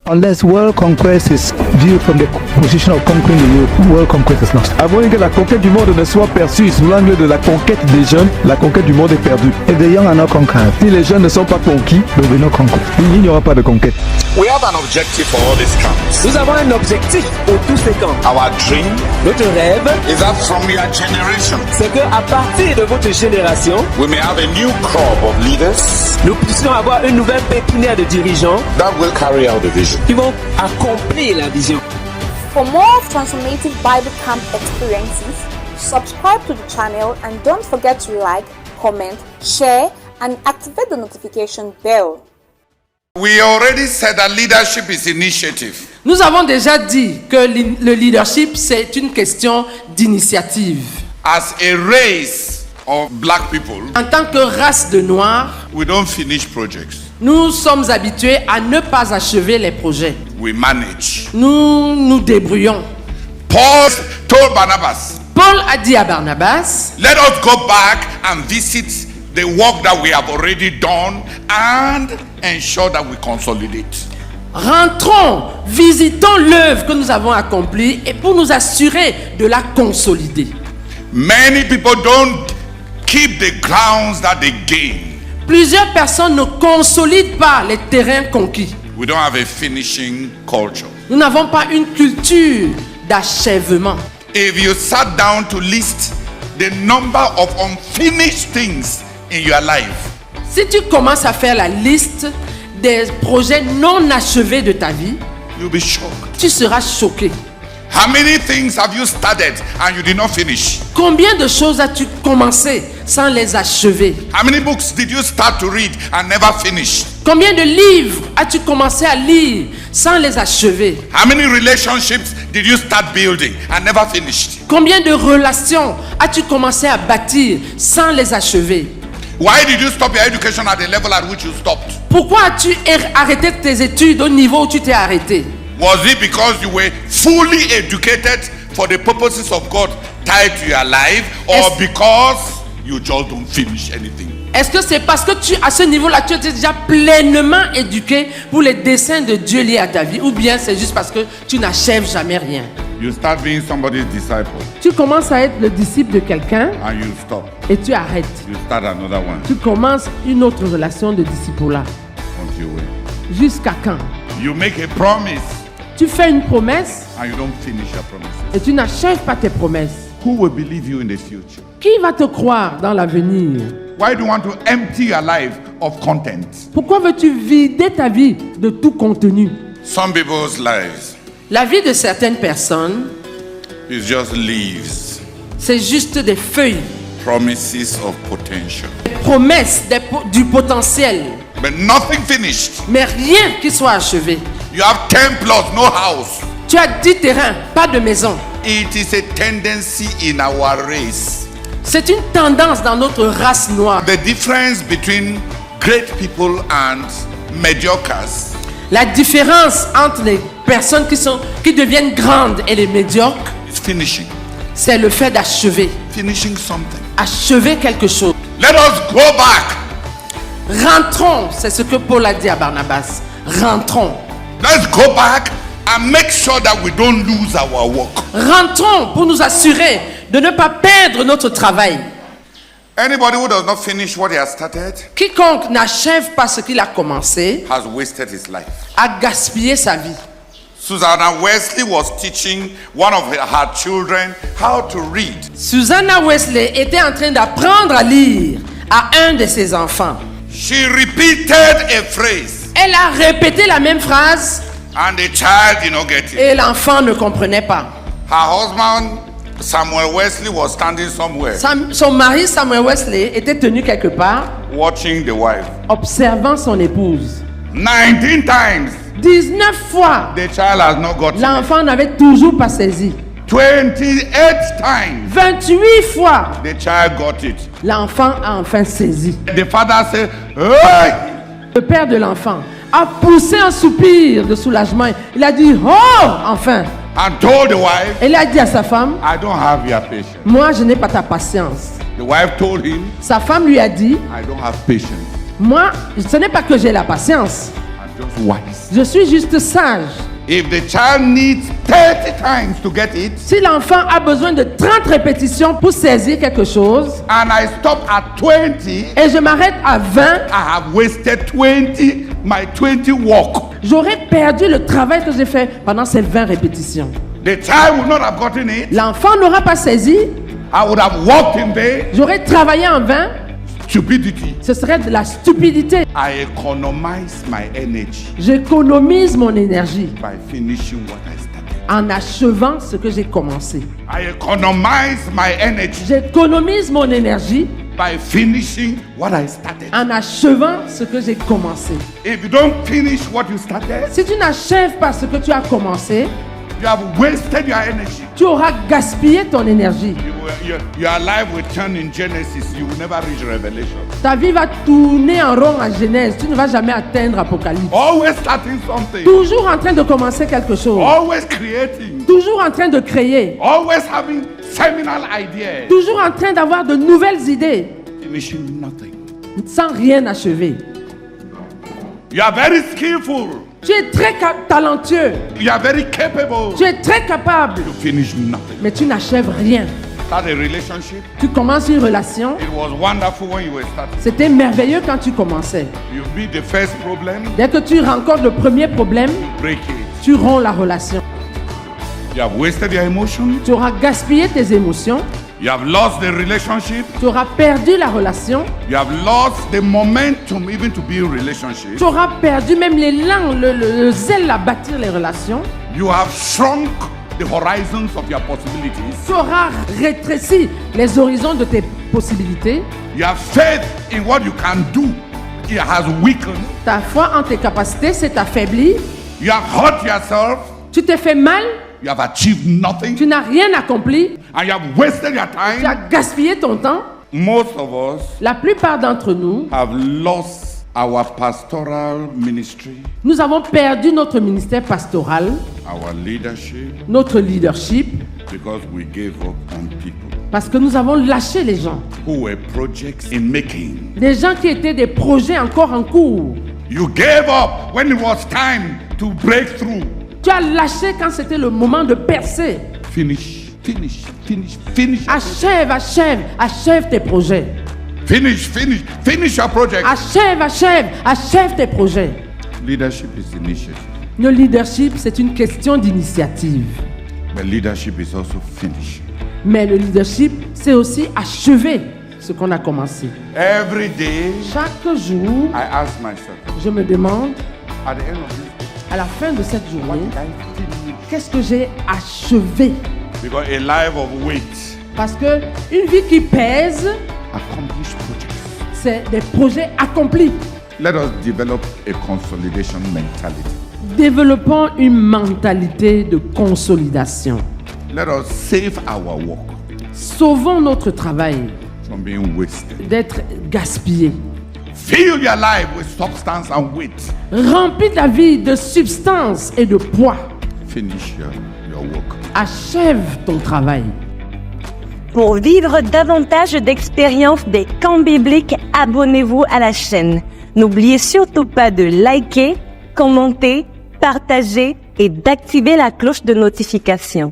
Unless world conquest is viewed from the position of conquering the youth, world conquest is lost. Avant que la conquête du monde ne soit perçue sous l'angle de la conquête des jeunes, la conquête du monde est perdue. If the young are not conquered, Si les jeunes ne sont pas conquis, there will be no conquest. il n'y aura pas de conquête. We have an objective for all these camps. Nous avons un objectif pour tous ces camps. Our dream Notre rêve, is that from your generation, c'est qu'à partir de votre génération, we may have a new crop of leaders nous puissions avoir une nouvelle pépinière de dirigeants that will carry out the vision. qui vont accomplir la vision. For more transformative Bible camp experiences, subscribe to the channel and don't forget to like, comment, share, and activate the notification bell. We already said that leadership is initiative. Nous avons déjà dit que le leadership, c'est une question d'initiative. As a race of black people, En tant que race de Noirs, we don't finish projects. nous sommes habitués à ne pas achever les projets. We manage. Nous nous débrouillons. Paul told Barnabas, Paul a dit à Barnabas, let us go back and visit the work that we have already done and ensure that we consolidate. rentrons, visitons l'œuvre que nous avons accomplie et pour nous assurer de la consolider. Many people don't keep the grounds that they gain. Plusieurs personnes ne consolident pas les terrains conquis. We don't have a finishing culture. Nous n'avons pas une culture d'achèvement. If you sat down to list the number of unfinished things in your life, Si tu commences à faire la liste des projets non achevés de ta vie, you'll be shocked. tu seras choqué. How many things have you started and you did not finish? Combien de choses as-tu commencé sans les achever? How many books did you start to read and never finish? Combien de livres as-tu commencé à lire sans les achever? How many relationships did you start building and never finished? Combien de relations as-tu commencé à bâtir sans les achever? Why did you stop your education at the level at which you stopped? Pourquoi as-tu arrêté tes études au niveau où tu t'es arrêté? Was it because you were fully educated for the purposes of God tied to your life, or Est-ce- because you just don't finish anything? Est-ce que c'est parce que à ce niveau-là, tu étais déjà pleinement éduqué pour les desseins de Dieu liés à ta vie, ou bien c'est juste parce que tu n'achèves jamais rien? You start being somebody's disciple Tu commences à être le disciple de quelqu'un and you stop. et tu arrêtes. You start another one Tu commences une autre relation de disciple-là. until when? Jusqu'à quand? You make a promise Tu fais une promesse and you don't finish your promises. et tu n'achèves pas tes promesses. Who will believe you in the future? Qui va te croire dans l'avenir? Why do you want to empty your life of content? Pourquoi veux-tu vider ta vie de tout contenu? Some people's lives La vie de certaines personnes, is just leaves, c'est juste des feuilles, promises of potential, des promesses, du potentiel, but nothing finished. mais rien qui soit achevé. You have 10 plots, no house. Tu as 10 terrains, pas de maison. It is a tendency in our race. C'est une tendance dans notre race noire. The difference between great people and mediocres La différence entre les personnes qui deviennent grandes et les médiocres, is finishing. c'est le fait d'achever. Finishing something. Achever quelque chose. Let us go back. Rentrons, c'est ce que Paul a dit à Barnabas. Rentrons. Let's go back and make sure that we don't lose our work. Rentrons pour nous assurer de ne pas perdre notre travail. Anybody who does not finish what he has started Quiconque n'achève pas ce qu'il a commencé has wasted his life. a gaspillé sa vie. Susanna Wesley was teaching one of her children how to read. Susanna Wesley était en train d'apprendre à lire à un de ses enfants. She repeated a phrase Elle a répété la même phrase and the child did not get it. et l'enfant ne comprenait pas. Her husband, Samuel Wesley, was standing somewhere Son mari Samuel Wesley était tenu quelque part watching the wife. observant son épouse. 19 times 19 fois, the child has not got it. l'enfant n'avait toujours pas saisi. 28 times 28 fois, the child got it. l'enfant a enfin saisi. The father said, "Hey!" Le père de l'enfant a poussé un soupir de soulagement. Il a dit, oh, enfin. and told the wife, Il a dit à sa femme, I don't have your patience. moi, je n'ai pas ta patience. The wife told him, Sa femme lui a dit, I don't have patience. moi, ce n'est pas que j'ai la patience. And just wise. Je suis juste sage. If the child needs 30 times to get it, Si l'enfant a besoin de 30 répétitions pour saisir quelque chose, and I stop at 20, et je m'arrête à 20, I have wasted 20, my 20 work. j'aurais perdu le travail que j'ai fait pendant ces 20 répétitions. The child will not have gotten it. L'enfant n'aura pas saisi, I would have worked in vain. j'aurais travaillé en vain, Stupidity. ce serait de la stupidité. I economize my energy J'économise mon énergie by finishing what I started. en achevant ce que j'ai commencé. I economize my energy J'économise mon énergie by finishing what I started. en achevant ce que j'ai commencé. If you don't finish what you started, Si tu n'achèves pas ce que tu as commencé, you have wasted your energy. tu auras gaspillé ton énergie. Your life will turn in Genesis. You will never reach Revelation. Ta vie va tourner en rond à Genèse. Tu ne vas jamais atteindre Apocalypse. Always starting something. Toujours en train de commencer quelque chose. Always creating. Toujours en train de créer. Always having seminal ideas. Toujours en train d'avoir de nouvelles idées. Finishing nothing. Sans rien achever. You are very skillful. Tu es très talentueux. You are very capable. Tu es très capable. You finish nothing. Mais tu n'achèves rien. Start a relationship. Tu commences une relation. It was wonderful when you were starting. C'était merveilleux quand tu commençais. You beat the first problem, Dès que tu rencontres le premier problème, break it. tu romps la relation. You have wasted your emotion. Tu auras gaspillé tes émotions. You have lost the relationship. Tu auras perdu la relation. You have lost the momentum even to be in relationship. Tu auras perdu même l'élan, le zèle à bâtir les relations. You have shrunk the horizons of your possibilities. Tu auras rétréci les horizons de tes possibilités. You have faith in what you can do. It has weakened. Ta foi en tes capacités s'est affaiblie. You have hurt yourself. Tu t'es fait mal. You have achieved nothing. Tu n'as rien accompli. And you have wasted your Tu as time. gaspillé ton temps. Most of us La plupart d'entre nous, have lost our pastoral ministry, nous avons perdu notre ministère pastoral, our leadership, notre leadership, because we gave up on people parce que nous avons lâché les gens. who were projects in making. Des gens qui étaient des projets encore en cours. You gave up when it was time to break through. Tu as lâché quand c'était le moment de percer. Finish, finish, finish, finish. Achève, achève, achève tes projets. Finish, finish, finish your project. Achève, achève, achève tes projets. Leadership is initiative, Le leadership, c'est une question d'initiative. but leadership is also finish. Mais le leadership, c'est aussi achever ce qu'on a commencé. Every day, Chaque jour, I ask myself, je me demande, at the end of this day, à la fin de cette what journée, did I finish? qu'est-ce que j'ai achevé? Because a life of weight, Parce que une vie qui pèse, accomplished projects. c'est des projets accomplis. Let us develop a consolidation mentality. Développons une mentalité de consolidation. Let us save our work Sauvons notre travail from being wasted. d'être gaspillé. Fill your life with substance and weight. Remplis ta vie de substance et de poids. Finish your work. Achève ton travail. Pour vivre davantage d'expériences des camps bibliques, abonnez-vous à la chaîne. N'oubliez surtout pas de liker, commenter, partager et d'activer la cloche de notification.